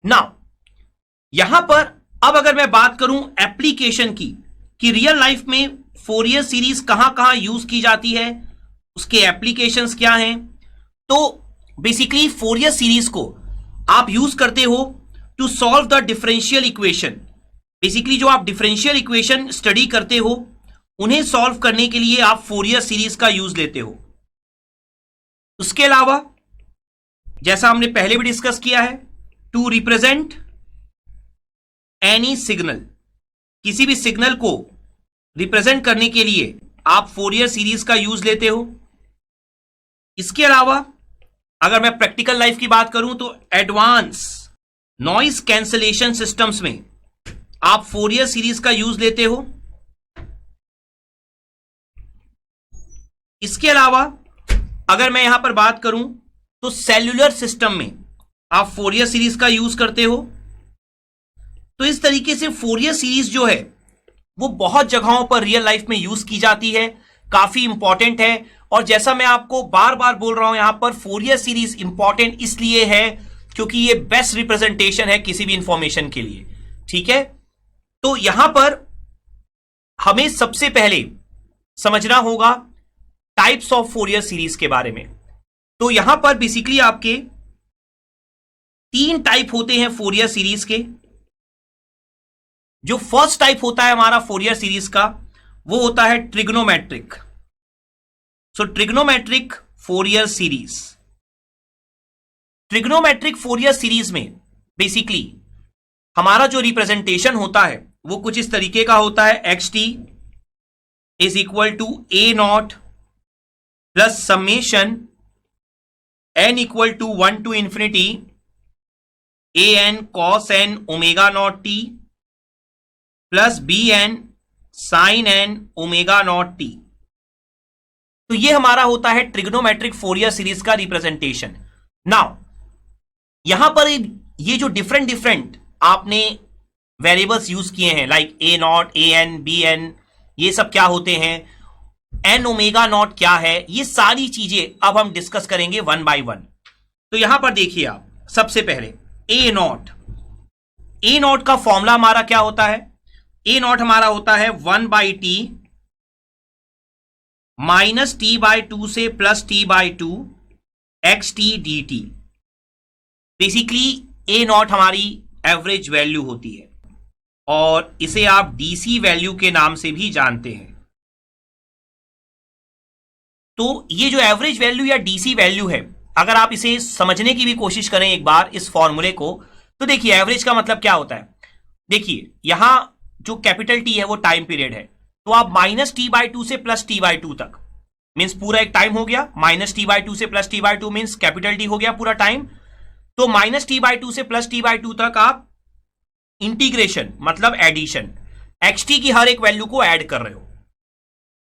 Now यहां पर अब अगर मैं बात करूं एप्लीकेशन की कि रियल लाइफ में फोरियर सीरीज कहां कहां यूज की जाती है, उसके एप्लीकेशंस क्या हैं, तो बेसिकली फोरियर सीरीज को आप यूज करते हो to solve the differential equation. Basically जो आप डिफरेंशियल इक्वेशन स्टडी करते हो उन्हें सॉल्व करने के लिए आप फोरियर सीरीज का यूज लेते हो। उसके अलावा जैसा हमने पहले भी डिस्कस किया है, टू रिप्रेजेंट एनी सिग्नल, किसी भी सिग्नल को रिप्रेजेंट करने के लिए आप फोरियर सीरीज का यूज लेते हो। इसके अलावा अगर मैं प्रैक्टिकल लाइफ की बात करूं तो एडवांस नॉइज कैंसलेशन सिस्टम्स में आप फोरियर सीरीज का यूज लेते हो। इसके अलावा अगर मैं यहां पर बात करूं तो सेल्यूलर सिस्टम में आप फोरियर सीरीज का यूज करते हो। तो इस तरीके से फोरियर सीरीज जो है वो बहुत जगहों पर रियल लाइफ में यूज की जाती है, काफी इंपॉर्टेंट है। और जैसा मैं आपको बार बार बोल रहा हूं, यहां पर फोरियर सीरीज इंपॉर्टेंट इसलिए है क्योंकि ये बेस्ट रिप्रेजेंटेशन है किसी भी इंफॉर्मेशन के लिए। ठीक है, तो यहां पर हमें सबसे पहले समझना होगा टाइप्स ऑफ फोरियर सीरीज के बारे में। तो यहां पर बेसिकली आपके 3 टाइप होते हैं फोरियर सीरीज के। जो फर्स्ट टाइप होता है हमारा फोरियर सीरीज का वो होता है trigonometric. So trigonometric Fourier series, trigonometric Fourier series में बेसिकली हमारा जो रिप्रेजेंटेशन होता है वो कुछ इस तरीके का होता है। X t is equal to a naught plus summation n equal to 1 to infinity a n cos n omega naught t plus b n sine n omega naught t. तो ये हमारा होता है ट्रिग्नोमेट्रिक फोरियर सीरीज का representation. Now यहां पर ये जो डिफरेंट आपने वेरिएबल्स यूज किए हैं like a naught, a n, b n, ये सब क्या होते हैं, एन ओमेगा नॉट क्या है, ये सारी चीजें अब हम डिस्कस करेंगे वन बाय वन। तो यहां पर देखिए आप, सबसे पहले ए नॉट, ए नॉट का फॉर्मूला हमारा क्या होता है, ए नॉट हमारा होता है 1 by t minus t by 2 से plus t by 2 x T d T. Basically A not हमारी एवरेज वैल्यू होती है और इसे आप डीसी वैल्यू के नाम से भी जानते हैं। तो ये जो एवरेज वैल्यू या डीसी वैल्यू है, अगर आप इसे समझने की भी कोशिश करें एक बार इस फॉर्मूले को, तो देखिए एवरेज का मतलब क्या होता है। देखिए यहां जो कैपिटल टी है वो टाइम पीरियड है, तो आप माइनस टी बाई 2 से प्लस टी बाई 2 तक मीन्स पूरा एक टाइम हो गया। माइनस टी बाई 2 से plus t by 2 means capital T हो गया पूरा टाइम। तो माइनस टी बाई 2 से प्लस टी बाई 2 तक आप इंटीग्रेशन मतलब एडिशन एक्स टी की हर एक वैल्यू को ऐड कर रहे हो,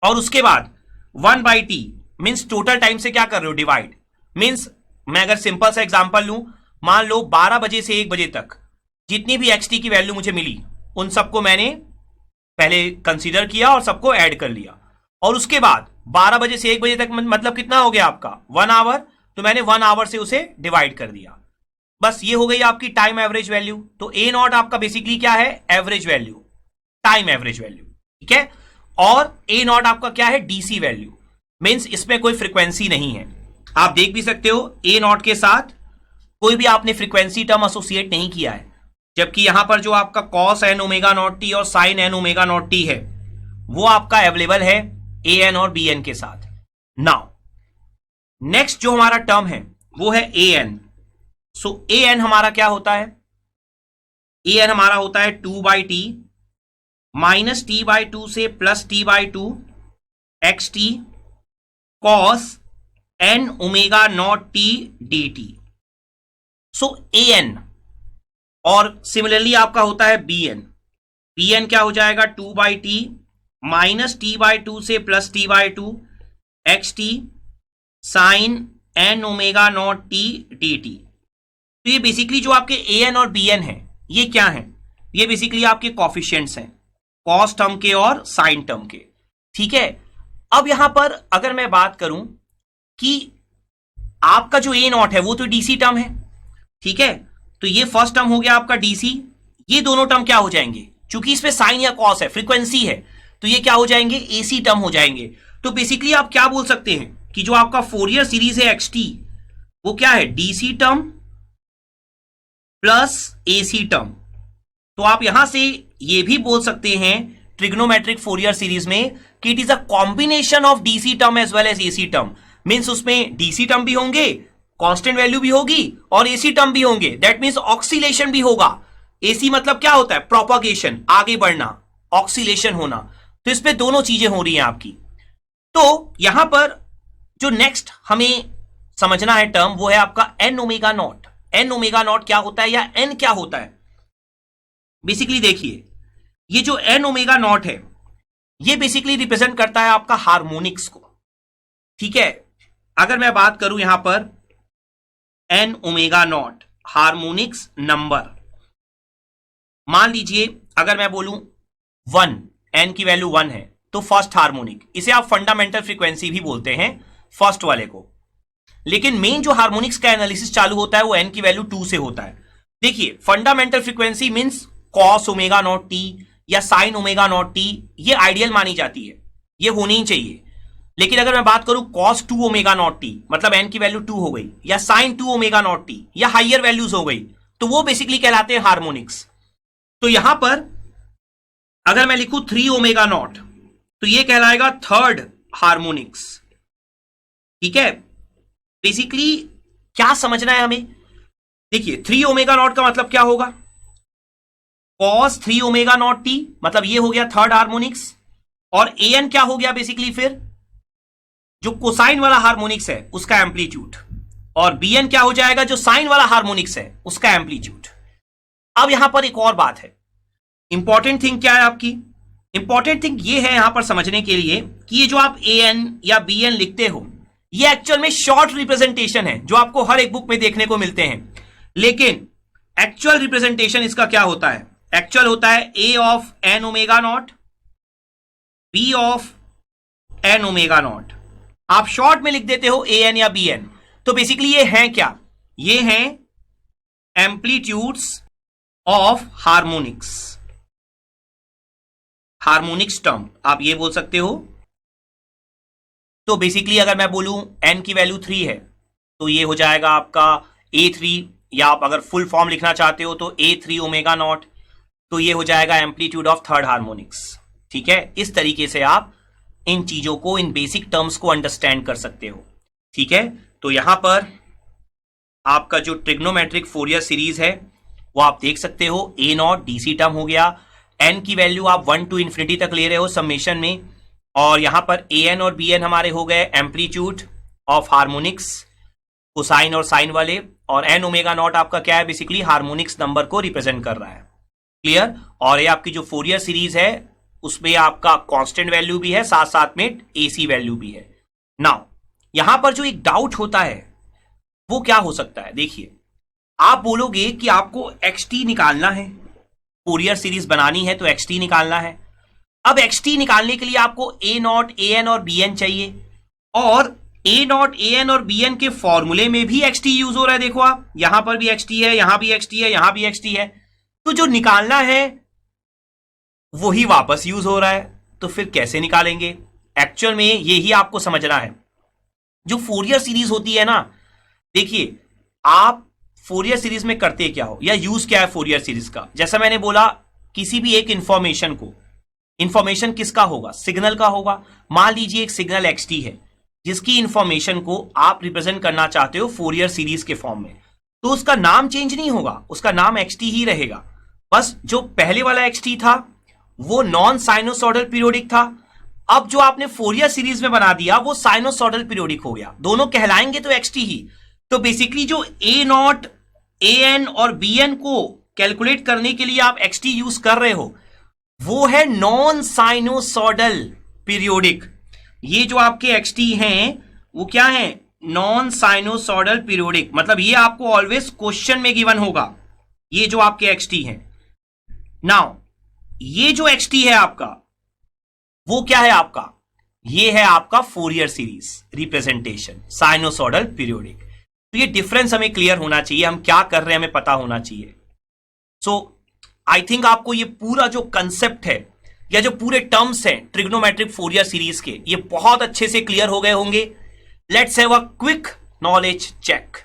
और उसके बाद 1 by T means total time से क्या कर रहे हो, डिवाइड। मीन्स मैं अगर सिंपल सा एग्जांपल लूं, मान लो 12 बजे से 1 बजे तक जितनी भी एक्स टी की वैल्यू मुझे मिली उन सबको मैंने पहले कंसीडर किया और सबको ऐड कर लिया, और उसके बाद 12 बजे से 1 बजे तक मतलब कितना हो गया आपका 1 आवर, तो मैंने 1 आवर से उसे डिवाइड कर दिया। बस ये हो गई आपकी टाइम एवरेज वैल्यू। तो ए नॉट आपका बेसिकली क्या है, average value, time average value. ठीक है, और ए नॉट आपका क्या है, डीसी वैल्यू, मीन्स इसमें कोई फ्रीक्वेंसी नहीं है। आप देख भी सकते हो ए नॉट के साथ कोई भी आपने फ्रीक्वेंसी टर्म एसोसिएट नहीं किया है, जबकि यहां पर जो आपका cos n omega naught t और sine n omega naught t है वो आपका अवेलेबल है ए एन और बी एन के साथ। नाउ नेक्स्ट जो हमारा टर्म है वो है A N. So a N हमारा क्या होता है, ए एन हमारा होता है 2 by t minus t by 2 से plus t by 2 x t cos n omega naught t d t. So a n, और सिमिलरली आपका होता है बी एन। बी एन क्या हो जाएगा, 2 by t minus t by 2 से plus t by 2 x t sine n omega naught t d t. तो ये बेसिकली जो आपके ए एन और बी एन है ये क्या है, ये बेसिकली आपके कॉफिशिएंट्स हैं, कॉस टर्म के और साइन टर्म के। ठीक है, अब यहां पर अगर मैं बात करूं कि आपका जो ए नॉट है वो तो डीसी टर्म है, ठीक है, तो ये फर्स्ट टर्म हो गया आपका डीसी, ये दोनों टर्म क्या हो जाएंगे, चूंकि इसमें साइन या कॉस है, फ्रीक्वेंसी है, तो ये क्या हो जाएंगे, एसी टर्म हो जाएंगे। तो बेसिकली आप क्या बोल सकते हैं कि जो आपका फोरियर सीरीज है एक्सटी, वो क्या है, DC term plus AC term. तो आप यहां से ये भी बोल सकते हैं ट्रिग्नोमेट्रिक फोरियर सीरीज में कि it is a combination of DC term as well as AC term. Means उसमें डीसी टर्म भी होंगे, कांस्टेंट वैल्यू भी होगी, और एसी टर्म भी होंगे। दैट मींस ऑक्सीलेशन भी होगा। एसी मतलब क्या होता है, प्रोपागेशन, आगे बढ़ना, ऑक्सीलेशन होना। तो इस पे दोनों चीजें हो रही हैं आपकी। तो यहां पर जो नेक्स्ट हमें समझना है टर्म, वो है आपका n omega naught. N omega naught क्या होता है, या एन क्या होता है। बेसिकली देखिए, ये जो एन ओमेगा नॉट है, ये बेसिकली रिप्रेजेंट करता है आपका हार्मोनिक्स को। ठीक है, अगर मैं बात करूं यहां पर n omega naught, harmonics number, मान लीजिए अगर मैं बोलूं 1, एन की वैल्यू 1 है, तो फर्स्ट हार्मोनिक, इसे आप फंडामेंटल फ्रीक्वेंसी भी बोलते हैं फर्स्ट वाले को। लेकिन मेन जो हार्मोनिक्स का एनालिसिस चालू होता है वो एन की वैल्यू 2 से होता है। देखिए, fundamental frequency means cos omega naught T या साइन ओमेगा नॉट टी, ये आइडियल मानी जाती है, ये होनी ही चाहिए। लेकिन अगर मैं बात करूं कॉस 2 ओमेगा नॉट टी, मतलब एन की वैल्यू 2 हो गई, या साइन 2 ओमेगा नॉट टी, या हाइयर वैल्यूज हो गई, तो वो बेसिकली कहलाते हैं हार्मोनिक्स। तो यहां पर अगर मैं लिखूं 3 ओमेगा नॉट, तो ये कहलाएगा थर्ड हार्मोनिक्स। ठीक है, बेसिकली क्या समझना है हमें, देखिए 3 ओमेगा नॉट का मतलब क्या होगा, कॉस 3 ओमेगा नॉट टी, मतलब ये हो गया थर्ड हार्मोनिक्स। और ए एन क्या हो गया, बेसिकली फिर जो कोसाइन वाला हार्मोनिक्स है उसका एम्पलीट्यूड, और बी एन क्या हो जाएगा, जो साइन वाला हार्मोनिक्स है उसका एम्पलीट्यूड। अब यहां पर एक और बात है, इंपॉर्टेंट थिंग क्या है आपकी, इंपॉर्टेंट थिंग ये है यहां पर समझने के लिए कि ये जो आप ए एन या बी एन लिखते हो, ये एक्चुअल में शॉर्ट रिप्रेजेंटेशन है जो आपको हर एक बुक में देखने को मिलते हैं। लेकिन एक्चुअल रिप्रेजेंटेशन इसका क्या होता है, एक्चुअल होता है A of n omega naught, B of n omega naught. आप शॉर्ट में लिख देते हो ए एन या बी एन। तो बेसिकली ये हैं क्या, ये हैं amplitudes of harmonics, harmonics term आप ये बोल सकते हो। तो बेसिकली अगर मैं बोलूं एन की वैल्यू 3 है, तो ये हो जाएगा आपका A3, या आप अगर फुल फॉर्म लिखना चाहते हो तो A3 ओमेगा नॉट, तो ये हो जाएगा एम्पलीट्यूड ऑफ थर्ड हार्मोनिक्स। ठीक है, इस तरीके से आप इन चीजों को, इन बेसिक टर्म्स को अंडरस्टैंड कर सकते हो। ठीक है, तो यहां पर आपका जो ट्रिग्नोमेट्रिक फोरियर सीरीज है वो आप देख सकते हो, ए नॉट डीसी टर्म हो गया, एन की वैल्यू आप 1 to इन्फिनिटी तक ले रहे हो समेशन में, और यहां पर ए एन और बी एन हमारे हो गए एम्पलीट्यूड ऑफ हार्मोनिक्स, कोसाइन और साइन वाले, और एन ओमेगा नॉट आपका क्या है, बेसिकली हार्मोनिक्स नंबर को रिप्रेजेंट कर रहा है। क्लियर। और ये आपकी जो फोरियर सीरीज है उसमें आपका कांस्टेंट वैल्यू भी है, साथ साथ में एसी वैल्यू भी है। नाउ यहां पर जो एक डाउट होता है वो क्या हो सकता है, देखिए आप बोलोगे कि आपको एक्सटी निकालना है, फोरियर सीरीज बनानी है तो एक्सटी निकालना है। अब एक्सटी निकालने के लिए आपको ए नॉट, ए एन और बी एन चाहिए, और ए नॉट, ए एन और बी एन के फॉर्मूले में भी एक्सटी यूज हो रहा है। देखो आप, यहां पर भी एक्सटी है, यहां भी एक्सटी है, यहां भी एक्सटी है, तो जो निकालना है वही वापस यूज हो रहा है, तो फिर कैसे निकालेंगे। एक्चुअल में यही आपको समझना है। जो फोरियर सीरीज होती है ना, देखिए आप फोरियर सीरीज में करते क्या हो, या यूज क्या है फोरियर सीरीज का। जैसा मैंने बोला, किसी भी एक इंफॉर्मेशन को, इंफॉर्मेशन किसका होगा, सिग्नल का होगा। मान लीजिए एक सिग्नल एक्सटी है जिसकी इंफॉर्मेशन को आप रिप्रेजेंट करना चाहते हो फोरियर सीरीज के फॉर्म में, तो उसका नाम चेंज नहीं होगा, उसका नाम एक्सटी ही रहेगा। बस जो पहले वाला एक्सटी था वो नॉन साइनोसॉइडल पीरियोडिक था, अब जो आपने फोरियर सीरीज में बना दिया वो साइनोसॉइडल पीरियोडिक हो गया। दोनों कहलाएंगे तो एक्सटी ही। तो बेसिकली जो ए नॉट, ए एन और बी एन को कैलकुलेट करने के लिए आप एक्सटी यूज कर रहे हो, वो है नॉन साइनोसॉइडल पीरियोडिक। ये जो आपके एक्सटी हैं वो क्या है, नॉन साइनोसॉइडल पीरियोडिक। मतलब ये आपको ऑलवेज क्वेश्चन में गिवन होगा, ये जो आपके एक्सटी हैं। नाउ ये जो एक्सटी है आपका, वो क्या है आपका, ये है आपका Fourier series representation, sinusoidal periodic. तो ये डिफरेंस हमें क्लियर होना चाहिए, हम क्या कर रहे हैं हमें पता होना चाहिए। सो आई थिंक आपको ये पूरा जो कंसेप्ट है या जो पूरे टर्म्स हैं ट्रिग्नोमेट्रिक फोरियर सीरीज के, ये बहुत अच्छे से क्लियर हो गए होंगे। Let's have a quick knowledge check.